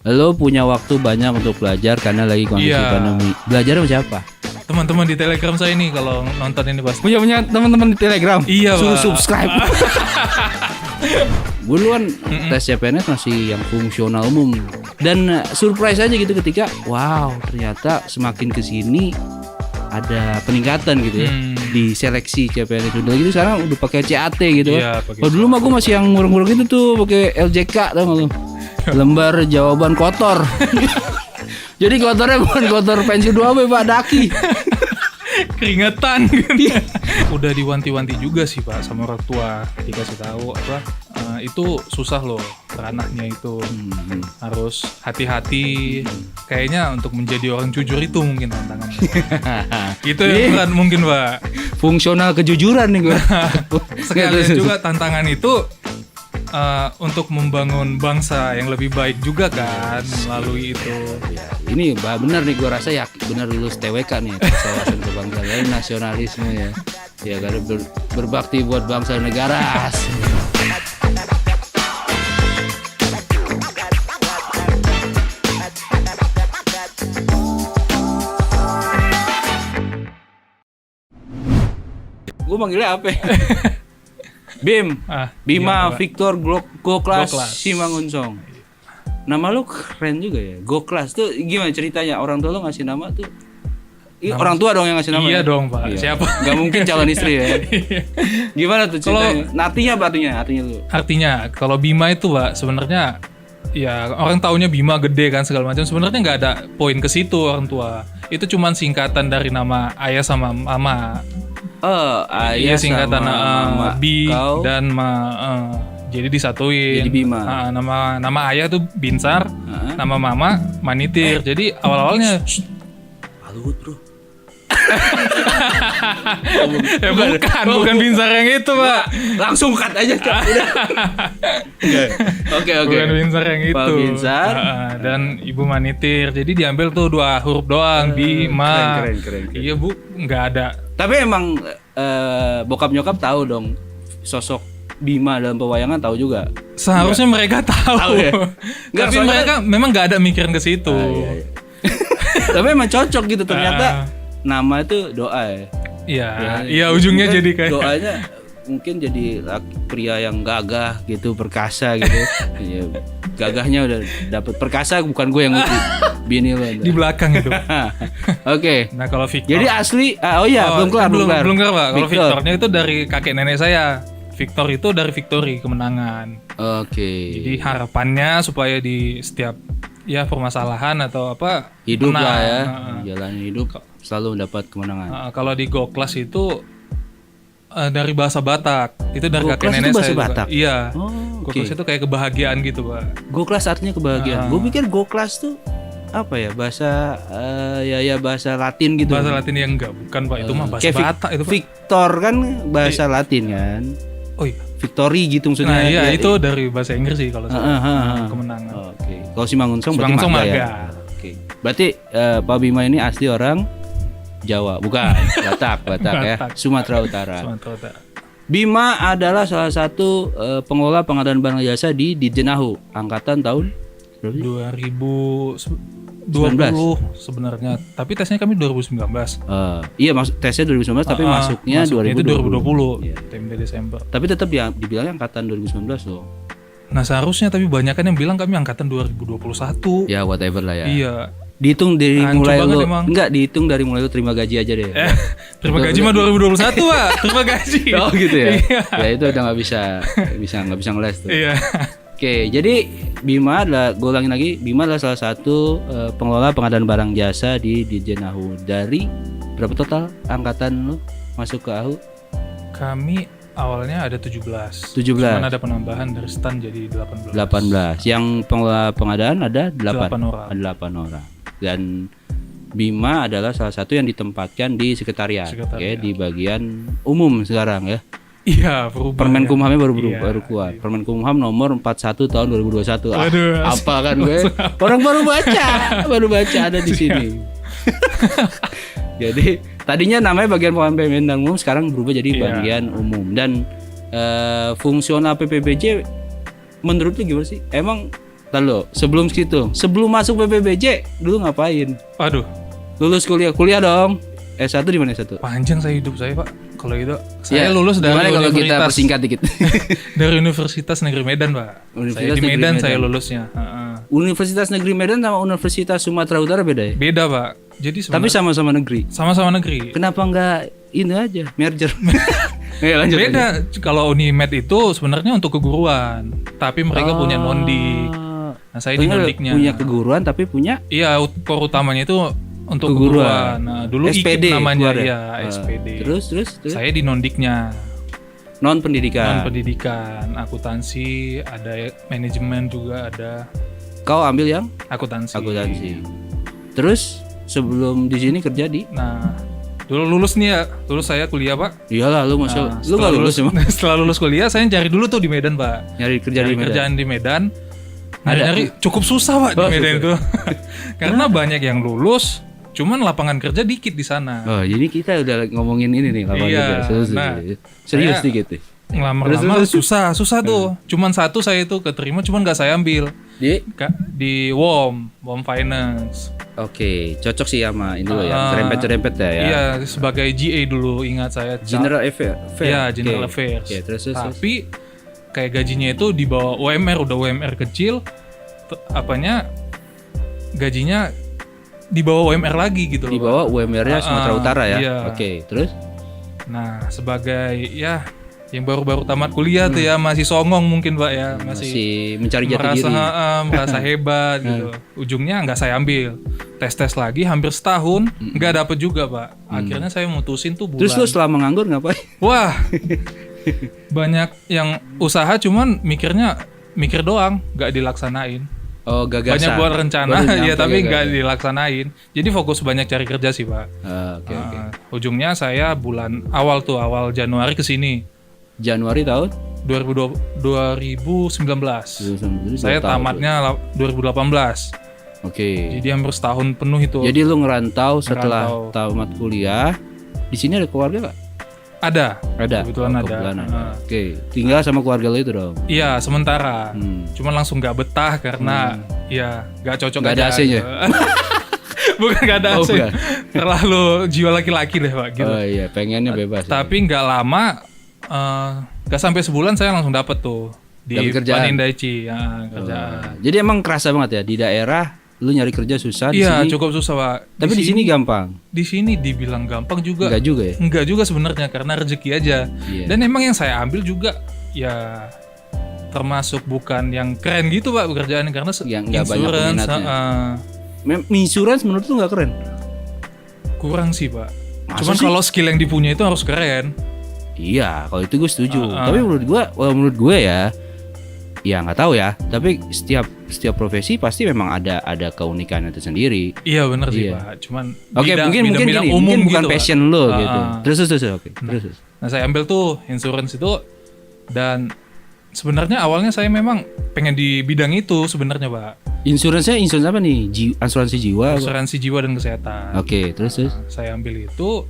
lo punya waktu banyak untuk belajar karena lagi kondisi pandemi. Belajar sama siapa? Teman-teman di Telegram saya ini kalau nonton ini pasti. Punya teman-teman di Telegram. Iya, suruh Pak. subscribe. Gue duluan tes CPNS masih yang fungsional umum. Dan surprise aja gitu ketika wow, ternyata semakin kesini ada peningkatan gitu ya di seleksi CPNS. Udah gitu sekarang udah pakai CAT gitu. Iya, Kalau dulu mah gue masih yang ngurung-ngurung itu tuh pakai LJK, tau gak lu? Lembar jawaban kotor. Jadi kotornya bukan kotor pensil 2B Pak, daki. Keringetan gitu. Udah diwanti-wanti juga sih Pak sama orang tua, dikasih tahu apa itu susah loh ranahnya itu. Harus hati-hati. Kayaknya untuk menjadi orang jujur itu mungkin tantangannya. Itu yang berat mungkin Pak. Fungsional kejujuran nih gue. Sekalian juga tantangan itu untuk membangun bangsa yang lebih baik juga kan melalui itu. Ya, ini benar nih gue rasa ya benar lulus TWK nih, wawasan kebangsaan dari nasionalisme ya. Ya karena berbakti buat bangsa dan negara. Gue manggilnya apa? Bim, Bima, Victor, Goklas, Simangunsong. Nama lu keren juga ya. Goklas tuh gimana ceritanya? Orang tua lu ngasih nama tuh? Orang tua dong yang ngasih nama. Iya ya? dong Pak. Iya. Siapa? Gak mungkin calon istri ya. Gimana tuh ceritanya? Artinya apa artinya lu? Artinya kalau Bima itu Pak sebenarnya ya orang taunya Bima gede kan segala macam. Sebenarnya nggak ada poin ke situ orang tua. Itu cuman singkatan dari nama ayah sama mama. Ayah singkatan sama Bi kau. dan jadi disatuin. Jadi Bima. Nama ayah tuh Binsar, nama mama Manitir. Jadi awal-awalnya Luhut bro. bukan Binsar yang itu Pak. Langsung cut aja. Oke. Bukan Binsar yang itu. Pak Binsar dan Ibu Manitir. Jadi diambil tuh 2 huruf doang, Bima. Keren. Iya Bu, nggak ada. Tapi emang bokap nyokap tahu dong sosok Bima dalam pewayangan, tahu juga. Seharusnya mereka tahu. Ya? Tapi mereka memang nggak ada mikirin ke situ. Iya. Tapi emang cocok gitu ternyata nama itu doa ya. Iya ujungnya jadi kayak doanya mungkin jadi pria yang gagah gitu, perkasa gitu. Ya, gagahnya udah dapet perkasa, bukan gue yang ngerti. Bini lo di belakang itu. Oke. Nah kalau Victor jadi asli belum kelar Pak. Kalau Victornya itu dari kakek nenek saya. Victor itu dari Victory, kemenangan. Oke. Jadi harapannya supaya di setiap permasalahan atau apa hidup menang. lah ya, jalan hidup selalu mendapat kemenangan. Kalau di Goklas itu dari bahasa Batak, itu dari Goklas kakek nenek itu bahasa saya Batak? Juga. Iya. Goklas itu kayak kebahagiaan gitu Pak. Goklas artinya kebahagiaan. Gue pikir Goklas tuh apa ya, bahasa bahasa Latin gitu. Bahasa Latin yang enggak, bukan Pak, itu mah bahasa Batak itu Pak. Victor kan bahasa Latin kan. Oh iya. Victory gitu maksudnya. Nah iya itu dari bahasa Inggris sih kalau kemenangan. Oke. Kalau Simangunsong berarti Maga ya. Oke. Berarti Pak Bima ini asli orang Jawa, bukan Batak ya, Sumatera Utara. Bima adalah salah satu pengelola pengadaan barang jasa di Ditjen AHU angkatan tahun 2020 sebenarnya, tapi tesnya kami 2019. Iya, tesnya 2019 tapi masuknya 2020. Itu 2020, iya. TMB Desember. Tapi tetap dibilangnya angkatan 2019 loh. Nah seharusnya tapi banyak kan yang bilang kami angkatan 2021. Ya whatever lah ya. Iya. Dihitung dari mulai lu dihitung dari mulai lu terima gaji aja deh. Terima gaji mah 2021 Pak. Terima gaji. Oh gitu ya. Ya itu udah nggak bisa ngeles tuh. Iya. Oke, jadi Bima adalah, gue ulangin lagi, Bima adalah salah satu pengelola pengadaan barang jasa di Ditjen AHU. Dari berapa total angkatan lo masuk ke AHU? Kami awalnya ada 17. Cuman ada penambahan dari STAN jadi 18. Yang pengelola pengadaan ada 8 orang. Ada 8 orang. Dan Bima adalah salah satu yang ditempatkan di sekretariat. Di bagian umum sekarang ya. Iya, Permenkumhamnya baru keluar. Permenkumham nomor 41 tahun 2021. Apa kan gue? Orang baru baca ada di sini. Jadi tadinya namanya bagian pemerintahan umum, sekarang berubah jadi bagian umum. Dan fungsional PPBJ menurut lu gimana sih? Emang Lalu sebelum situ, sebelum masuk PPBJ dulu ngapain? Aduh, Lulus kuliah dong. S1 di mana S1? panjang saya hidup saya Pak. Kalau itu Ya, saya lulus dari gimana kalau kita universitas persingkat dikit? dari Universitas Negeri Medan Pak. Universitas Saya di Negeri Medan Medan. saya lulusnya. Universitas Negeri Medan sama Universitas Sumatera Utara beda ya? Beda Pak. Jadi Tapi sama-sama negeri. sama-sama negeri. Kenapa nggak ini aja merger? Lanjut. Beda. Kalau Unimed itu sebenarnya untuk keguruan, tapi mereka punya nondik. Nah, saya di nondiknya. Punya keguruan tapi punya Iya, core utamanya itu untuk Keguruan. keguruan. Nah, dulu SPD IKIP namanya keluar ya? ya, SPD. Terus Saya di nondiknya. non pendidikan. Non-pendidikan, akuntansi, ada manajemen juga ada. Kau ambil yang Akuntansi. Terus sebelum di sini kerja di? Nah, dulu lulus nih ya, lulus saya kuliah Pak. Iyalah lu masuk, Nah, lu nggak lulus emang? Setelah lulus kuliah, saya cari dulu tuh di Medan Pak. Nyari kerja Cari di Medan. kerjaan di Medan. Nyari cukup susah Pak di Oh, Medan susah. itu. Karena banyak yang lulus, cuman lapangan kerja dikit di sana. Oh, jadi kita udah ngomongin ini nih lapangan Iya, kerja. Serius, nah, serius saya- dikit nih. Ngelamar-lamar susah tuh. Cuman satu saya itu keterima, cuman nggak saya ambil. Di WOM Finance. Oke, cocok sih sama ini dulu ya, cerempet-cerempet ya. Iya, sebagai GA dulu ingat saya. General Affair. Iya, General Affairs. Oke, terus. Tapi kayak gajinya itu di bawah UMR, udah UMR kecil, apanya gajinya di bawah UMR lagi gitu loh. Di bawah UMR-nya Sumatera Utara ya. Iya. Oke, terus? Nah, sebagai ya yang baru-baru tamat kuliah tuh ya, masih songong mungkin Pak ya, Masih mencari jati diri. merasa hebat gitu. Ujungnya nggak saya ambil. Tes lagi hampir setahun, nggak dapet juga Pak. Akhirnya saya mutusin tuh bulan. Terus lu selama nganggur ngapain? Wah, banyak yang usaha cuman mikir doang, nggak dilaksanain. Oh, gagasan. Banyak buat rencana, Baru ya nyampe tapi gagasan. nggak dilaksanain. Jadi fokus banyak cari kerja sih Pak. Oke. Ujungnya saya awal Januari ke sini. Januari tahun 2019. Saya tamatnya 2018. Oke. Jadi hampir setahun penuh itu. Jadi lu ngerantau setelah tamat kuliah. Di sini ada keluarga gak? Ada. Kebetulan ada. Oke, tinggal sama keluarga lu itu dong. Iya, sementara. Cuman langsung nggak betah karena ya nggak cocok Nggak aja. ada AC-nya? Bukan nggak ada AC. bukan. Terlalu jiwa laki-laki deh Pak gitu. Oh iya, pengennya bebas. Tapi nggak lama, nggak sampai sebulan saya langsung dapet tuh di Dapet kerjaan? Panindaichi ya, kerjaan. Jadi emang kerasa banget ya di daerah lu nyari kerja susah di Iya, sini. cukup susah Pak. Tapi di sini gampang. Di sini dibilang gampang juga. Enggak juga ya? Enggak juga sebenarnya karena rezeki aja. Iya. Dan emang yang saya ambil juga ya termasuk bukan yang keren gitu Pak pekerjaannya karena Yang nggak banyak insurance, peminatnya. Insurance menurut lu nggak keren? kurang sih Pak. Masa Cuman sih? kalau skill yang dipunya itu harus keren. Iya, kalau itu gue setuju. Tapi menurut gue ya nggak tahu ya. Tapi setiap profesi pasti memang ada keunikannya tersendiri. Iya benar sih Iya. Pak. Cuman Oke, mungkin bidang-bidang gini, umum mungkin bukan gitu, Pak. passion lo gitu. Terus. Oke. Terus. Nah saya ambil tuh insurance itu dan sebenarnya awalnya saya memang pengen di bidang itu sebenarnya Pak. Insurance apa nih? Asuransi jiwa. Asuransi jiwa dan kesehatan. Oke, terus. Saya ambil itu,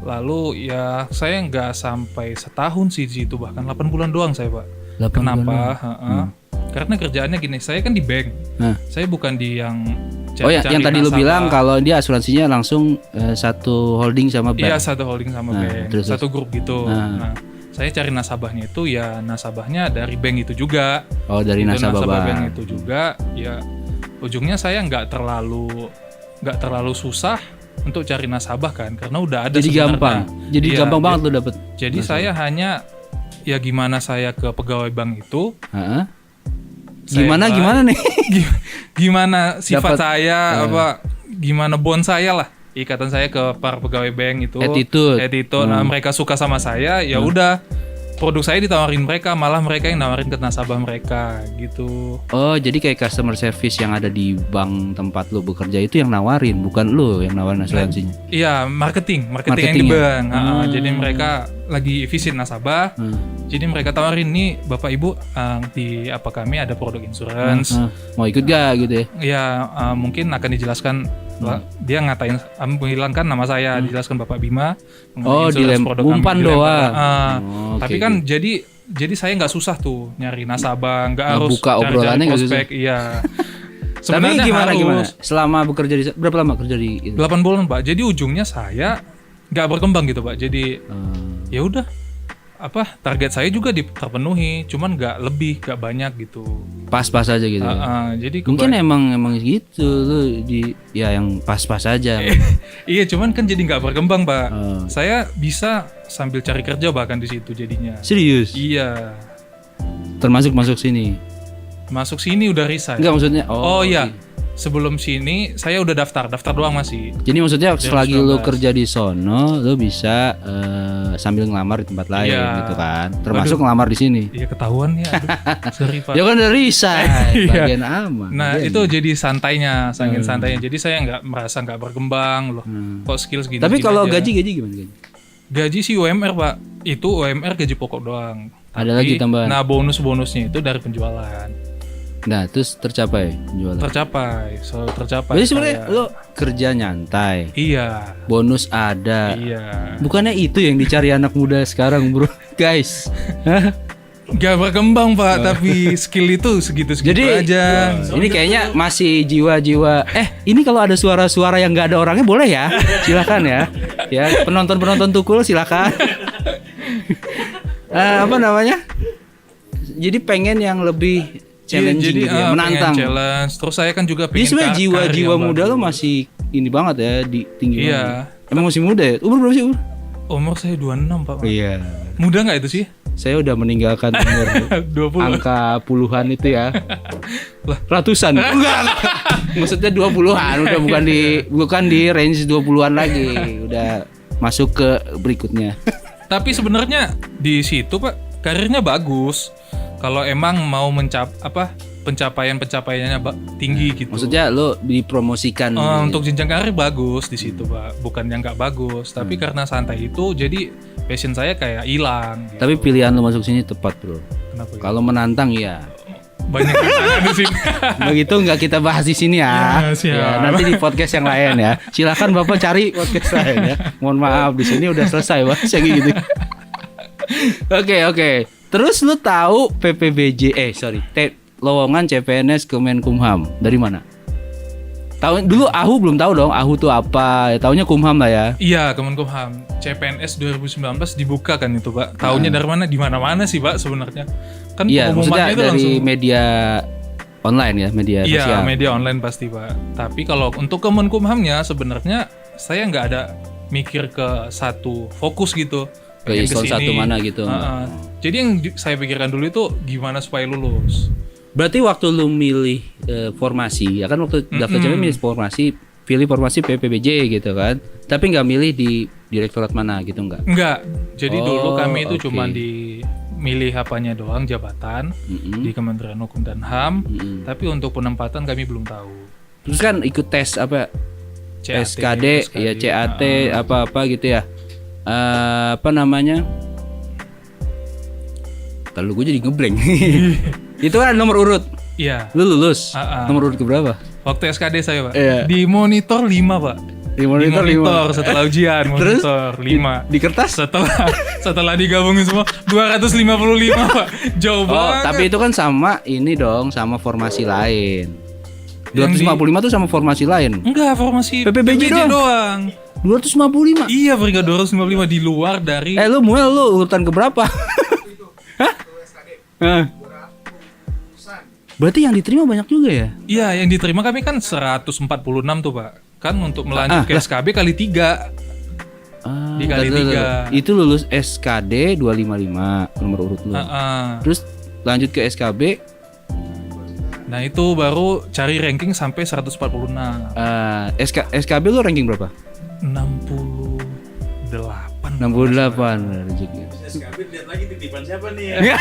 lalu ya saya nggak sampai setahun sih di situ, bahkan 8 bulan doang saya Pak. 8 Kenapa? Karena kerjaannya gini, saya kan di bank, Nah. saya bukan di yang Oh ya, yang tadi lu nasabah. bilang kalau dia asuransinya langsung satu holding sama bank. Iya satu holding sama bank, terus. satu grup gitu. Nah, saya cari nasabahnya itu ya nasabahnya dari bank itu juga. Oh, dari Itu nasabah bank. bank itu juga. Ya ujungnya saya nggak terlalu susah untuk cari nasabah kan, karena udah ada. Jadi sebenarnya. gampang. Jadi Iya, gampang banget lu dapet. Jadi saya hanya ya gimana saya ke pegawai bank itu. Heeh. Saya Gimana nih? Gimana sifat Dapat, saya gimana bond saya lah, ikatan saya ke para pegawai bank itu, attitude. Nah mereka suka sama saya, ya udah produk saya ditawarin mereka, malah mereka yang nawarin ke nasabah mereka gitu. Oh, jadi kayak customer service yang ada di bank tempat lu bekerja itu yang nawarin, bukan lu yang nawarin asuransinya. Iya, marketing yang di bank. Jadi mereka lagi visit nasabah. Jadi mereka tawarin nih Bapak Ibu di kami ada produk insurance. Mau ikut gak gitu ya? Ya mungkin akan dijelaskan. Dia ngatain menghilangkan nama saya, dijelaskan Bapak Bima. Oh, umpan doang. Tapi kan jadi jadi saya nggak susah tuh nyari nasabah, nggak harus buka obrolannya nggak susah. Iya. Tapi gimana harus. selama bekerja di berapa lama kerja di itu? 8 bulan Pak. Jadi ujungnya saya nggak berkembang gitu Pak. Jadi ya udah, target saya juga terpenuhi, cuman nggak banyak gitu. Pas-pas aja gitu. Jadi mungkin emang gitu lu yang pas-pas aja. Iya, cuman kan jadi nggak berkembang Pak. Saya bisa sambil cari kerja bahkan di situ jadinya. Serius? Iya. Termasuk masuk sini. Masuk sini udah resign. Enggak maksudnya. Oh iya. Sebelum sini saya udah daftar doang masih. Jadi maksudnya selagi lu kerja di sono, lu bisa sambil ngelamar di tempat lain gitu kan. Termasuk ngelamar di sini. Iya, ketahuan ya. Sorry Pak. Ya kan udah resign, bagian aman. Nah, itu jadi santainya, saking santainya. Jadi saya merasa nggak berkembang loh. Kok skill segini. Tapi kalau gaji gimana gaji? Gaji sih UMR Pak. Itu UMR gaji pokok doang. Ada lagi tambahan. Nah, bonusnya itu dari penjualan. Nah, terus tercapai penjualan. Selalu tercapai. Jadi sebenarnya lo kerja nyantai. Iya. Bonus ada. Iya. Bukannya itu yang dicari anak muda sekarang, bro, guys? Gak berkembang Pak, tapi skill itu segitu aja. Ini kayaknya masih jiwa-jiwa. Ini kalau ada suara-suara yang nggak ada orangnya boleh ya? Silakan ya. Ya, penonton tukul silakan. Apa namanya? Jadi pengen yang lebih challenging gitu ya, menantang. Challenge. Terus saya kan juga pengen. Jadi sebenarnya jiwa muda lo masih ini banget ya, di tinggi. Iya. Emang masih muda ya? Umur berapa sih, Umur saya 26 Pak. Iya. Muda nggak itu sih? Saya udah meninggalkan umur 20. Angka puluhan itu ya. Ratusan. Enggak. Maksudnya 20-an, udah bukan di range 20-an lagi. Udah masuk ke berikutnya. Tapi sebenarnya di situ Pak, karirnya bagus. Kalau emang mau pencapaiannya tinggi gitu. Maksudnya lo dipromosikan untuk jenjang karir bagus di situ Pak. Bukan yang nggak bagus, tapi karena santai itu jadi passion saya kayak hilang gitu. Tapi pilihan lo masuk sini tepat bro. Kenapa? Kalau menantang ya banyak yang di sini. Begitu nggak kita bahas di sini ya. Ya, nanti di podcast yang lain ya. Silakan Bapak cari podcast lain ya. Mohon maaf di sini udah selesai bahas yang gitu. Oke. Terus lu tahu lowongan CPNS Kemenkumham dari mana? Tahu dulu AHU belum tahu dong. AHU tuh apa? Ya, taunya Kumham lah ya. Iya, Kemenkumham. CPNS 2019 dibuka kan itu, Pak. Taunya dari mana? Di mana-mana sih, Pak, sebenarnya. Kan maksudnya itu dari langsung media online ya, media sosial. Iya, media online pasti, Pak. Tapi kalau untuk Kemenkumhamnya sebenarnya saya nggak ada mikir ke satu fokus gitu. Ke satu mana gitu. Jadi yang saya pikirkan dulu itu gimana supaya lulus. Berarti waktu lu milih formasi, ya kan waktu daftar CPNS milih formasi, pilih formasi PPBJ gitu kan. Tapi nggak milih di direktorat mana gitu nggak? Nggak. Jadi dulu kami itu cuma di milih apanya doang, jabatan di Kementerian Hukum dan HAM. Tapi untuk penempatan kami belum tahu. Terus kan ikut tes apa? SKD, ya CAT apa gitu ya. Apa namanya? Lalu gue jadi ngeblank. Itu kan nomor urut. Iya. Lu lulus. Nomor urut keberapa? Waktu SKD saya, Pak. Iya. Di monitor 5, Pak. Di monitor 5 setelah ujian. Terus monitor 5. Di kertas? Setelah digabungin semua 255, Pak. Jauh banget. Tapi itu kan sama ini dong, sama formasi lain. 255 tuh sama formasi lain. Enggak, formasi PPBJ doang. 255. Iya, peringkat 255 di luar dari. Lu urutan keberapa? Hah? Berarti yang diterima banyak juga ya? Iya, yang diterima kami kan 146 tuh, Pak. Kan untuk melanjut ke SKB kali 3. Dikali 3. Itu lulus SKD 255 nomor urut lu. Terus lanjut ke SKB. Nah, itu baru cari ranking sampai 146. SKB lu ranking berapa? 68. 68 rezeki. SKB lihat lagi titipan siapa nih ya?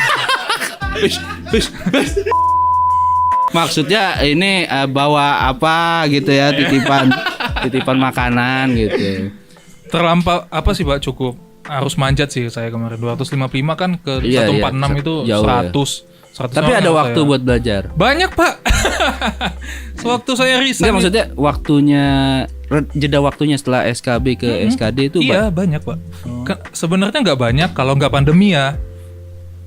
Maksudnya ini bawa apa gitu ya, titipan makanan gitu. Terlampau apa sih Pak, cukup harus manjat sih saya kemarin. 255 kan ke 146 itu 100. Tapi ada waktu buat belajar. Banyak, Pak. Sewaktu saya resign. Enggak, maksudnya jeda waktunya setelah SKB ke SKD itu iya banyak, Pak. Sebenarnya nggak banyak kalau nggak pandemi ya.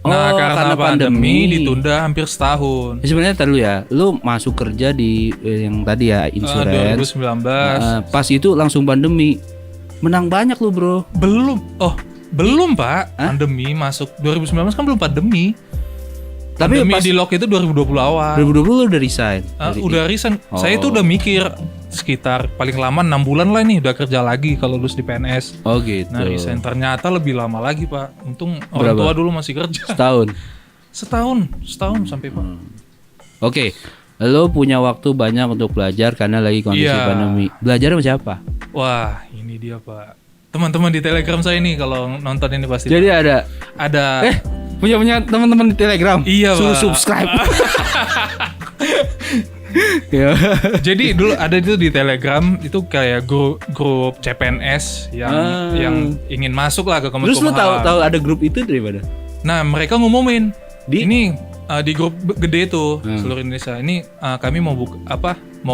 Nah, Oh, karena pandemi ditunda hampir setahun. Sebenarnya tadi ya, lu masuk kerja di yang tadi ya insurance. 2019. Pas itu langsung pandemi. Menang banyak lu, Bro. Belum Pak. Pandemi masuk 2019 kan belum pandemi. Tapi Pandemi pas di lock itu 2020 awal. 2020 lu udah resign. Udah resign. Saya itu udah mikir sekitar paling lama 6 bulan lah nih udah kerja lagi kalau lulus di PNS. Oh gitu. Nah resign ternyata lebih lama lagi Pak. Untung orang Berapa? tua dulu masih kerja. Setahun. Setahun sampai Pak. Oke. Lo punya waktu banyak untuk belajar karena lagi kondisi Iya. pandemi. Belajar sama siapa? Wah ini dia Pak. Teman-teman di Telegram saya nih kalau nonton ini pasti. Jadi ada punya teman-teman di Telegram. Iya, Suruh Pak. subscribe. Ya. Jadi dulu ada itu di Telegram itu kayak grup CPNS yang ingin masuk lah ke Terus lu Kemenkumham. tahu ada grup itu dari mana? Nah mereka ngumumin Di? ini di grup gede tuh seluruh Indonesia. Ini kami mau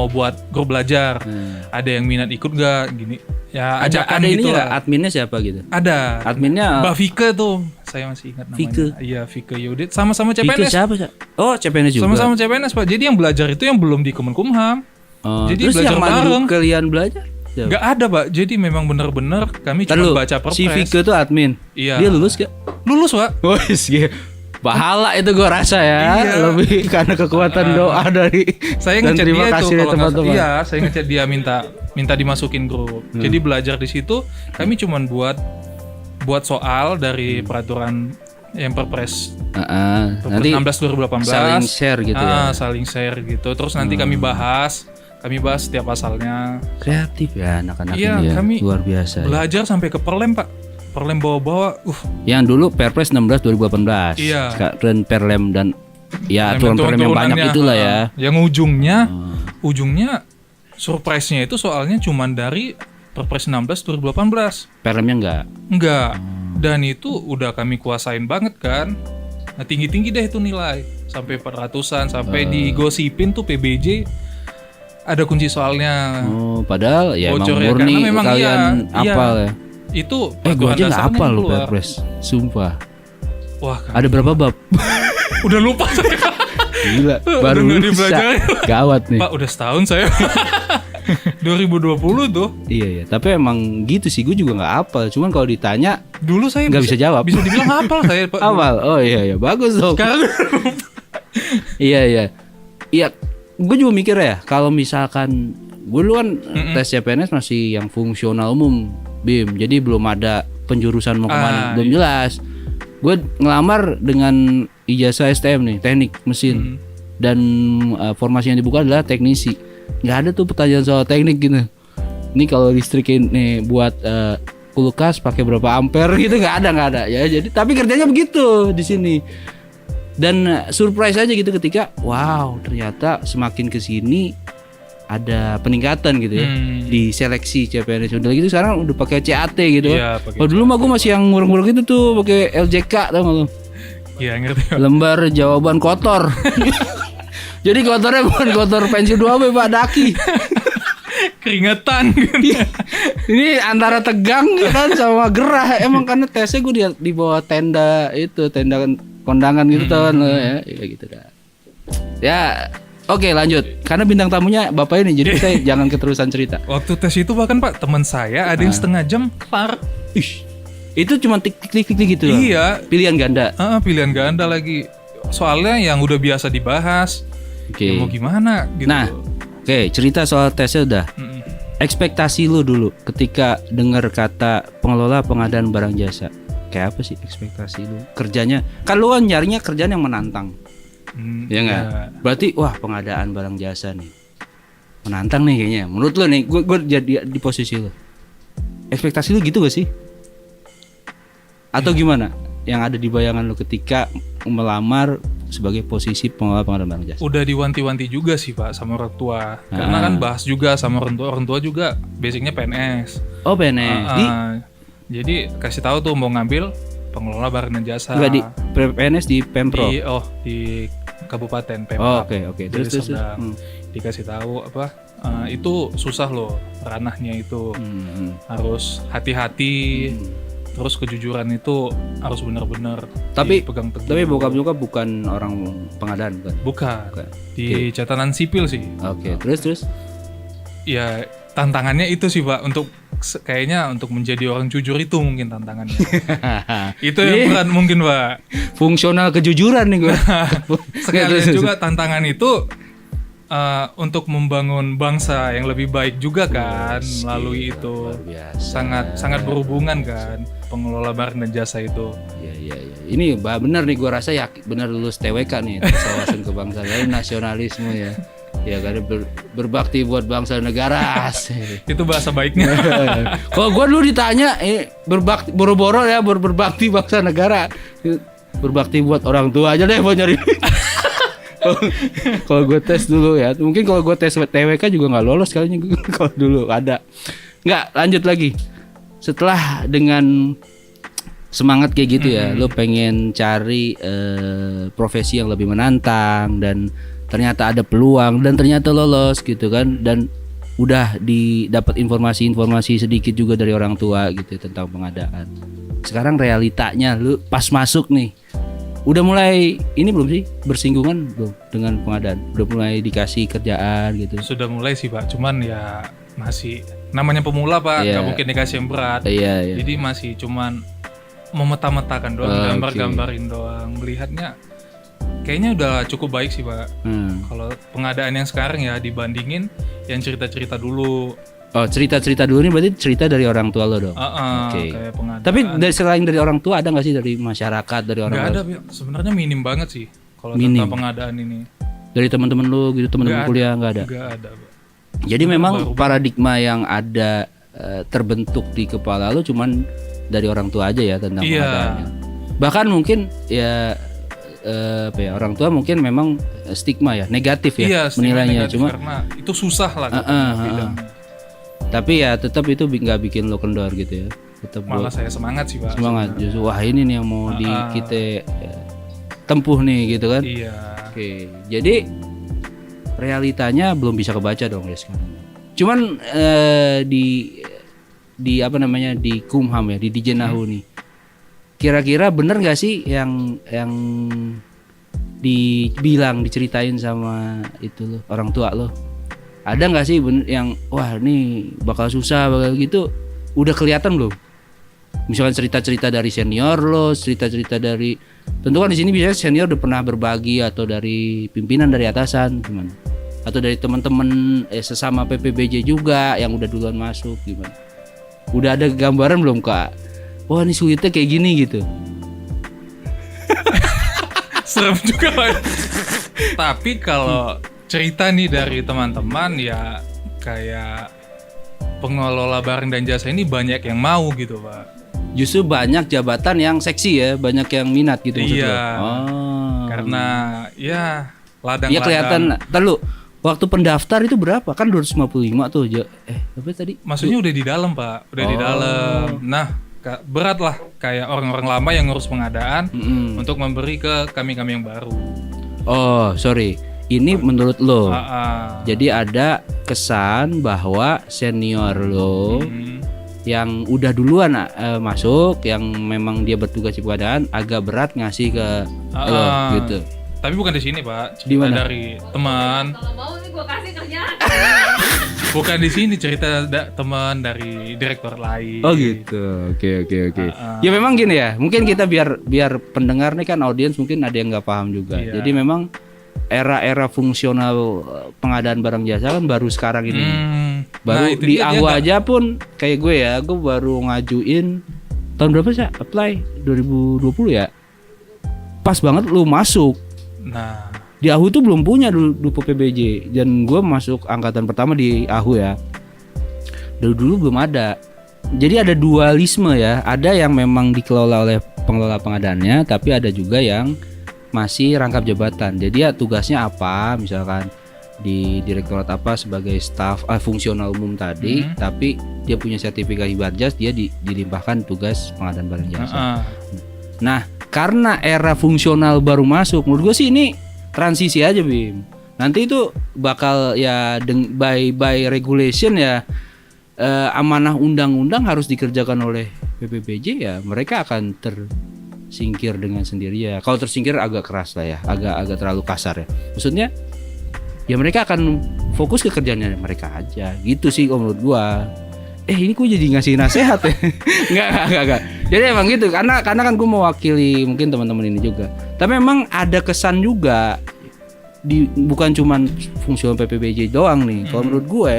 buat grup belajar. Ada yang minat ikut gak? Gini ya ajakan Ada ini gitu nggak? lah. Adminnya siapa gitu? Ada. Adminnya Mbak Vike tuh, saya masih ingat namanya. Vike? Iya Vike Yudit, sama-sama Vike CPNS. siapa? Oh, CPNS juga. Sama-sama CPNS Pak. Jadi yang belajar itu yang belum di Kemenkumham. Oh, Jadi terus belajar yang manggil bareng. kalian belajar? Siapa? Gak ada Pak. Jadi memang benar-benar kami Ntar cuma lu, baca perpres. si Vike tuh admin. Iya. Dia lulus gak? Lulus Pak. Oh, iya. Pahala itu gue rasa ya. Iya. Lebih karena kekuatan doa dari Saya dan ngechat terima dia kasih tuh dari kalau nggak teman-teman. iya, saya ngechat dia minta dimasukin grup. Jadi belajar di situ kami cuman buat soal dari peraturan yang perpres Nanti 16 2018 saling share gitu ya. saling share gitu. Terus nanti kami bahas setiap pasalnya. Kreatif ya anak-anak Iya, ini ya. kami Luar biasa. Ya. Belajar sampai ke Perlem Pak. Perlem bawa-bawa. Yang dulu Perpres 16 2018. Iya. Sekarang Perlem dan ya Dan aturan-aturan yang banyak turunannya, itulah ya. Yang ujungnya surprise-nya itu soalnya cuman dari Perpres 16 2018. Perlemnya Enggak. Dan itu udah kami kuasain banget kan. Nah, tinggi-tinggi deh itu nilai. Sampai 400-an, sampai digosipin tuh PBJ ada kunci soalnya. Oh, padahal ya emang Bocor ya, murni karena memang kalian iya. apal ya. Itu Gue aja nggak dasarnya apal loh keluar. Perpres. Sumpah. Wah, kan. Ada berapa bab? Udah lupa saya. Gila, baru Udah nggak bisa. dipelajari. Gawat nih. Pak, udah setahun saya. 2020 tuh. Iya, tapi emang gitu sih, gue juga nggak apal. Cuman kalau ditanya Dulu saya nggak bisa jawab. Bisa dibilang hafal saya, Pak. apal. Oh iya, bagus dong. Sekarang Iya, gue juga mikir ya, kalau misalkan gue dulu kan tes CPNS masih yang fungsional umum, BIM, jadi belum ada penjurusan mau kemana, belum jelas. Gue ngelamar dengan ijazah STM nih, teknik mesin, dan formasi yang dibuka adalah teknisi. Nggak ada tuh pertanyaan soal teknik gitu. Ini kalau listrik ini buat kulkas pakai berapa ampere gitu, nggak ada ya. Jadi tapi kerjanya begitu di sini. Dan surprise aja gitu ketika wow ternyata semakin kesini ada peningkatan gitu ya di seleksi CPNS. Udah gitu sekarang udah pakai CAT gitu Iya, kan. pakai Oh dulu mah gue masih yang ngurung-ngurung gitu tuh pakai LJK tau gak lu? Iya, ngerti. Lembar jawaban kotor. Jadi kotornya bukan kotor pensil 2B Pak, daki. Keringetan kan. Ini antara tegang kan sama gerah. Emang karena tesnya gue di bawah tenda itu, tenda kondangan gitu kan ya gitu dah. Ya, oke lanjut. Karena bintang tamunya Bapak ini jadi saya jangan keterusan cerita. Waktu tes itu bahkan Pak, teman saya ada yang setengah jam kelar. Ih, itu cuma tik gitu loh. Iya. Pilihan ganda. Pilihan ganda lagi. Soalnya yang udah biasa dibahas. Oke. Ya mau gimana gitu. Nah, oke, cerita soal tesnya udah. Ekspektasi lu dulu ketika dengar kata pengelola pengadaan barang jasa. Kayak apa sih ekspektasi lu? Kerjanya, kan lu kan nyarinya kerjaan yang menantang. Ya enggak? ya. Berarti wah pengadaan barang jasa nih. Menantang nih kayaknya. Menurut lu nih, gue jadi di posisi lu. Ekspektasi lu gitu gak sih? Atau gimana? Yang ada di bayangan lu ketika melamar sebagai posisi pengelola pengadaan barang jasa? Udah diwanti-wanti juga sih Pak sama orang tua. Karena kan bahas juga sama orang tua juga basicnya PNS. Oh PNS. Jadi kasih tahu tuh mau ngambil pengelola barang dan jasa. Enggak di PNS di Pemprov. Di Kabupaten Pemprov. Oh, oke. Jadi Terus. dikasih tahu itu susah loh ranahnya itu. Harus hati-hati. Terus kejujuran itu harus benar-benar Tapi dipegang teguh. Tapi bokap juga bukan orang pengadaan kan? Bukan. Di catatan sipil sih. Oke, terus? Ya tantangannya itu sih Pak, untuk kayaknya untuk menjadi orang jujur itu mungkin tantangannya. Itu yang berat mungkin Pak. Fungsional kejujuran nih gue. Sekalian juga tantangan itu untuk membangun bangsa yang lebih baik juga kan, melalui itu. Sangat berhubungan kan pengelola barang dan jasa itu. Iya. Ini benar nih, gue rasa benar lulus TWK nih, wawasan kebangsaan, nasionalisme ya. Ya kan, berbakti buat bangsa dan negara. Itu bahasa baiknya. Kalau gue dulu ditanya, berbakti boro-boro ya, berbakti bangsa negara. Berbakti buat orang tua aja deh, mau nyari. Kalau gue tes dulu ya, mungkin kalau gue tes TWK juga nggak lolos kalinya. Kalau dulu ada. Nggak, lanjut lagi. Setelah dengan semangat kayak gitu ya, lo pengen cari profesi yang lebih menantang dan ternyata ada peluang dan ternyata lolos gitu kan, dan udah didapat informasi sedikit juga dari orang tua gitu tentang pengadaan. Sekarang realitanya lu pas masuk nih, udah mulai ini belum sih bersinggungan belum dengan pengadaan? Udah mulai dikasih kerjaan gitu? Sudah mulai sih Pak, cuman ya masih namanya pemula Pak, nggak mungkin dikasih yang berat. Iya. Jadi masih cuman memeta-metakan doang, gambar-gambarin doang. Melihatnya kayaknya udah cukup baik sih Pak. Kalau pengadaan yang sekarang ya dibandingin yang cerita-cerita dulu. Oh, cerita-cerita dulu ini berarti cerita dari orang tua lo dong? Kayak pengadaan. Tapi selain dari orang tua ada nggak sih dari masyarakat, dari orang? Nggak ada, sebenarnya minim banget sih kalau tentang pengadaan ini. Dari teman-teman lo gitu, teman-teman kuliah nggak ada? Nggak ada Pak. Jadi memang paradigma yang ada terbentuk di kepala lo cuman dari orang tua aja ya tentang pengadaannya. Bahkan mungkin ya orang tua mungkin memang stigma ya, negatif ya menilainya, negatif, cuma karena itu susah lah. Tapi ya tetap itu nggak bikin lo kendor gitu ya. Tetap malah saya semangat sih Pak. Semangat justru, wah ini nih yang mau kita tempuh nih gitu kan. Iya. Oke, jadi realitanya belum bisa kebaca dong ya sekarang. Cuman di apa namanya, di Kumham ya, di Dijenahu nih. Kira-kira bener nggak sih yang diceritain sama itu lo, orang tua lo? Ada nggak sih bener yang wah nih bakal susah bakal gitu? Udah kelihatan belum? Misalkan cerita-cerita dari senior lo, cerita-cerita dari, tentu kan di sini biasanya senior udah pernah berbagi, atau dari pimpinan, dari atasan gimana? Atau dari teman-teman sesama PPBJ juga yang udah duluan masuk gimana? Udah ada gambaran belum Kak? Wah ini sulitnya kayak gini gitu. Serem juga Pak. Tapi kalau cerita nih dari teman-teman ya, kayak pengelola barang dan jasa ini banyak yang mau gitu Pak. Justru banyak jabatan yang seksi ya, banyak yang minat gitu maksudnya. Iya. Karena ya ladang-ladang. Iya kelihatan. Lalu waktu pendaftar itu berapa? Kan 255 tuh. Apa tadi? Maksudnya udah di dalam Pak, udah di dalam. Nah, berat lah kayak orang-orang lama yang ngurus pengadaan untuk memberi ke kami-kami yang baru. Oh, sorry. Ini menurut lo. Jadi ada kesan bahwa senior lo yang udah duluan masuk, yang memang dia bertugas di pengadaan, agak berat ngasih ke lo gitu. Tapi bukan di sini Pak, cerita dari teman. Kalau mau nih gue kasih kerjaan. Bukan di sini, cerita teman dari direktur lain. Oh gitu, oke. Ya memang gini ya, mungkin kita biar pendengar nih kan, audiens mungkin ada yang nggak paham juga. Iya. Jadi memang era fungsional pengadaan barang jasa kan baru sekarang ini. Baru di AHU aja pun kayak gue ya, gue baru ngajuin tahun berapa sih? Apply 2020 ya. Pas banget lu masuk. Nah, di AHU tuh belum punya dulu PPBJ, dan gue masuk angkatan pertama di AHU ya. Dulu belum ada. Jadi ada dualisme ya. Ada yang memang dikelola oleh pengelola pengadaannya, tapi ada juga yang masih rangkap jabatan. Jadi ya tugasnya apa, misalkan di direktorat apa sebagai staf fungsional umum tadi, tapi dia punya sertifikat Hibarjas, dia dilimpahkan tugas pengadaan barang jasa. Nah, karena era fungsional baru masuk, menurut gue sih ini transisi aja Bim. Nanti itu bakal ya by regulation ya, amanah undang-undang harus dikerjakan oleh PPBJ ya mereka akan tersingkir dengan sendirinya. Kalau tersingkir agak keras lah ya, agak terlalu kasar ya. Maksudnya ya mereka akan fokus ke kerjaannya mereka aja. Gitu sih menurut gua. Ini gue jadi ngasih nasihat ya. Enggak. Jadi emang gitu karena kan gue mewakili mungkin teman-teman ini juga. Tapi memang ada kesan juga bukan cuman fungsional PPBJ doang nih. Kalau menurut gue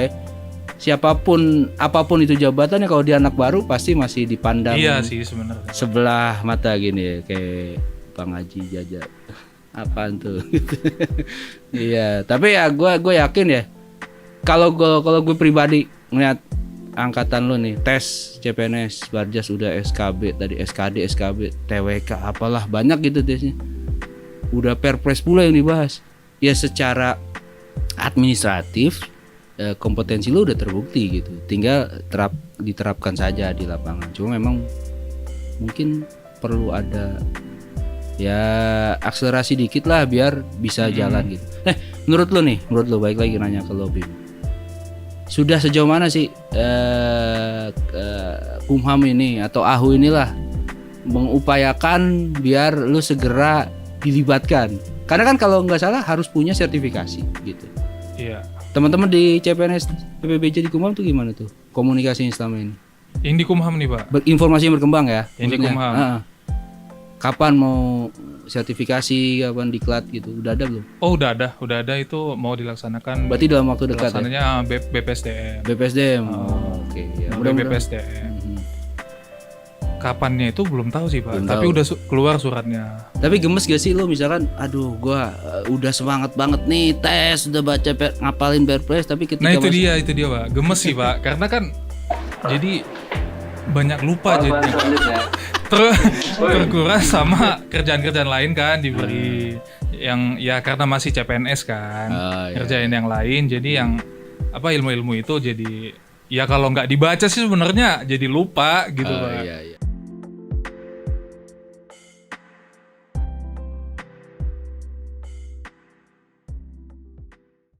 siapapun apapun itu jabatannya kalau dia anak baru pasti masih dipandang iya sih sebenarnya sebelah mata gini ya kayak Bang Haji Jaja. Apaan tuh? Iya, tapi ya gue yakin ya kalau gue pribadi ngeliat angkatan lo nih tes CPNS Barjas udah SKB tadi SKD TWK apalah banyak gitu tesnya udah perpres pula yang dibahas ya secara administratif kompetensi lo udah terbukti gitu tinggal diterapkan saja di lapangan cuma memang mungkin perlu ada ya akselerasi dikit lah biar bisa jalan gitu menurut lo baik lagi nanya ke lo Bim sudah sejauh mana sih Kumham ini atau AHU inilah mengupayakan biar lu segera dilibatkan karena kan kalau nggak salah harus punya sertifikasi gitu. Iya. Teman-teman di CPNS PPBJ di Kumham tuh gimana tuh komunikasinya selama ini? Yang di Kumham nih Pak. Informasi yang berkembang ya. Yang di Kumham. Kapan mau sertifikasi, kapan diklat gitu, udah ada belum? Oh udah ada itu mau dilaksanakan. Berarti dalam waktu dekat ya? BPSDM. Oke. Ya. BPSDM. Kapannya itu belum tahu sih Pak, tapi udah keluar suratnya. Tapi gemes gak sih lo misalkan, aduh gua udah semangat banget nih tes, udah baca ngapalin Perpres, tapi ketika nah itu dia Pak, gemes sih Pak, karena kan jadi banyak lupa jadi terkuras sama kerjaan-kerjaan lain kan diberi yang ya karena masih CPNS kan kerjain yang lain jadi yang ilmu-ilmu itu jadi ya kalau nggak dibaca sih sebenarnya jadi lupa gitu Pak. Iya.